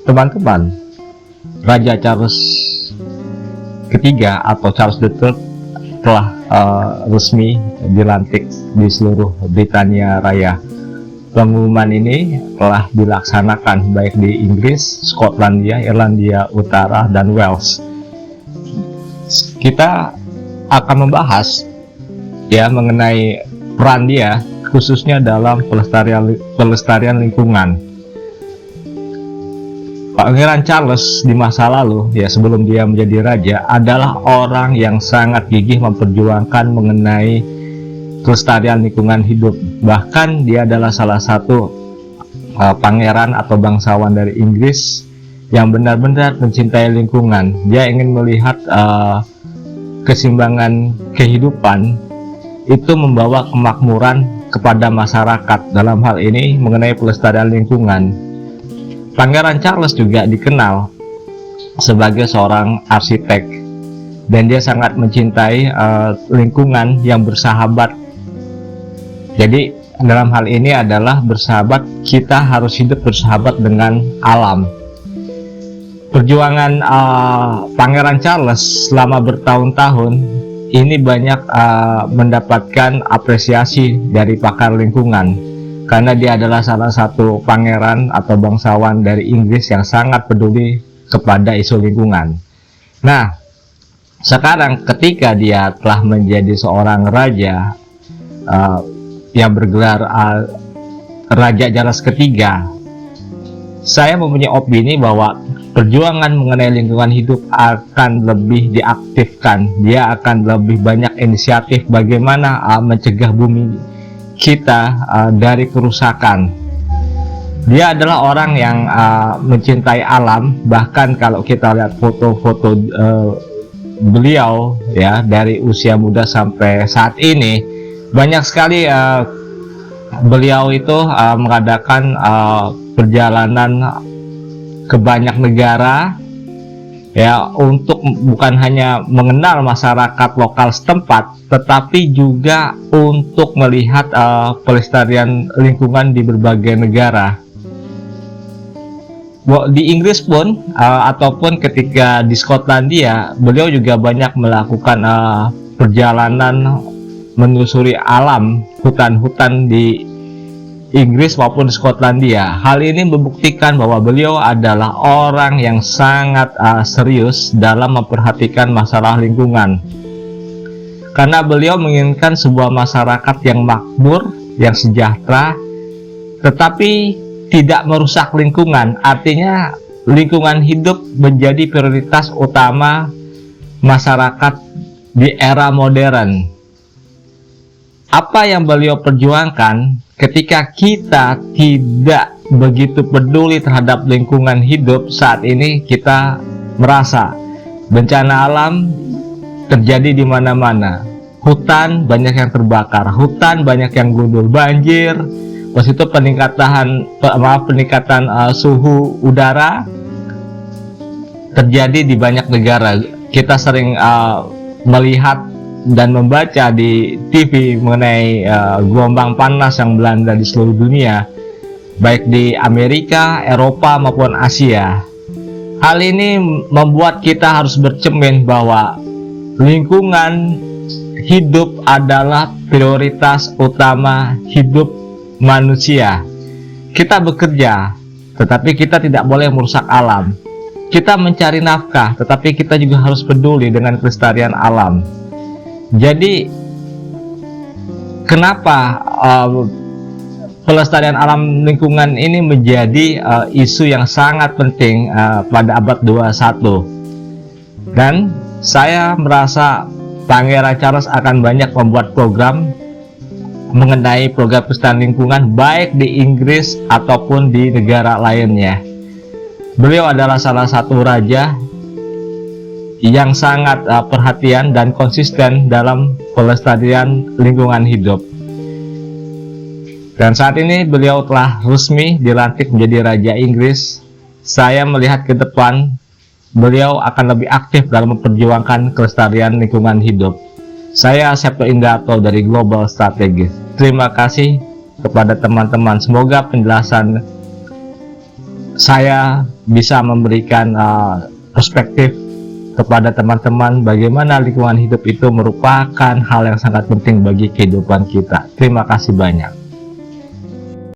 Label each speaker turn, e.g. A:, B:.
A: Teman-teman, Raja Charles ketiga atau Charles III telah resmi dilantik di seluruh Britania Raya. Pengumuman ini telah dilaksanakan baik di Inggris, Skotlandia, Irlandia Utara, dan Wales. Kita akan membahas mengenai peran dia khususnya dalam pelestarian lingkungan. Pangeran Charles di masa lalu, sebelum dia menjadi raja, adalah orang yang sangat gigih memperjuangkan mengenai kelestarian lingkungan hidup. Bahkan dia adalah salah satu pangeran atau bangsawan dari Inggris yang benar-benar mencintai lingkungan. Dia ingin melihat keseimbangan kehidupan itu membawa kemakmuran kepada masyarakat. Dalam hal ini mengenai pelestarian lingkungan, Pangeran Charles juga dikenal sebagai seorang arsitek, dan dia sangat mencintai lingkungan yang bersahabat. Jadi dalam hal ini adalah bersahabat, kita harus hidup bersahabat dengan alam. Perjuangan Pangeran Charles selama bertahun-tahun ini banyak mendapatkan apresiasi dari pakar lingkungan, karena dia adalah salah satu pangeran atau bangsawan dari Inggris yang sangat peduli kepada isu lingkungan. Nah, sekarang ketika dia telah menjadi seorang raja yang bergelar Raja Charles ketiga, saya mempunyai opini bahwa perjuangan mengenai lingkungan hidup akan lebih diaktifkan. Dia akan lebih banyak inisiatif bagaimana mencegah bumi kita dari kerusakan. Dia adalah orang yang mencintai alam. Bahkan kalau kita lihat foto-foto beliau dari usia muda sampai saat ini, banyak sekali beliau itu mengadakan perjalanan ke banyak negara untuk bukan hanya mengenal masyarakat lokal setempat, tetapi juga untuk melihat pelestarian lingkungan di berbagai negara. Di Inggris pun ataupun ketika di Skotlandia, beliau juga banyak melakukan perjalanan menelusuri alam, hutan-hutan di Inggris maupun Skotlandia. Hal ini membuktikan bahwa beliau adalah orang yang sangat serius dalam memperhatikan masalah lingkungan, karena beliau menginginkan sebuah masyarakat yang makmur, yang sejahtera, tetapi tidak merusak lingkungan. Artinya lingkungan hidup menjadi prioritas utama masyarakat di era modern. Apa yang beliau perjuangkan ketika kita tidak begitu peduli terhadap lingkungan hidup saat ini, kita merasa bencana alam terjadi di mana-mana. Hutan banyak yang terbakar, hutan banyak yang gundul, banjir, pas itu peningkatan suhu udara terjadi di banyak negara. Kita sering melihat dan membaca di TV mengenai gelombang panas yang melanda di seluruh dunia, baik di Amerika, Eropa maupun Asia. Hal ini membuat kita harus bercermin bahwa lingkungan hidup adalah prioritas utama hidup manusia. Kita bekerja, tetapi kita tidak boleh merusak alam. Kita mencari nafkah, tetapi kita juga harus peduli dengan kelestarian alam. Jadi kenapa pelestarian alam lingkungan ini menjadi isu yang sangat penting pada abad 21, dan saya merasa Pangeran Charles akan banyak membuat program mengenai program pelestarian lingkungan baik di Inggris ataupun di negara lainnya. Beliau adalah salah satu raja yang sangat perhatian dan konsisten dalam pelestarian lingkungan hidup. Dan saat ini beliau telah resmi dilantik menjadi Raja Inggris. Saya melihat ke depan beliau akan lebih aktif dalam memperjuangkan kelestarian lingkungan hidup. Saya Septo Indarto dari Global Strategis. Terima kasih kepada teman-teman. Semoga penjelasan saya bisa memberikan perspektif kepada teman-teman bagaimana lingkungan hidup itu merupakan hal yang sangat penting bagi kehidupan kita. Terima kasih banyak.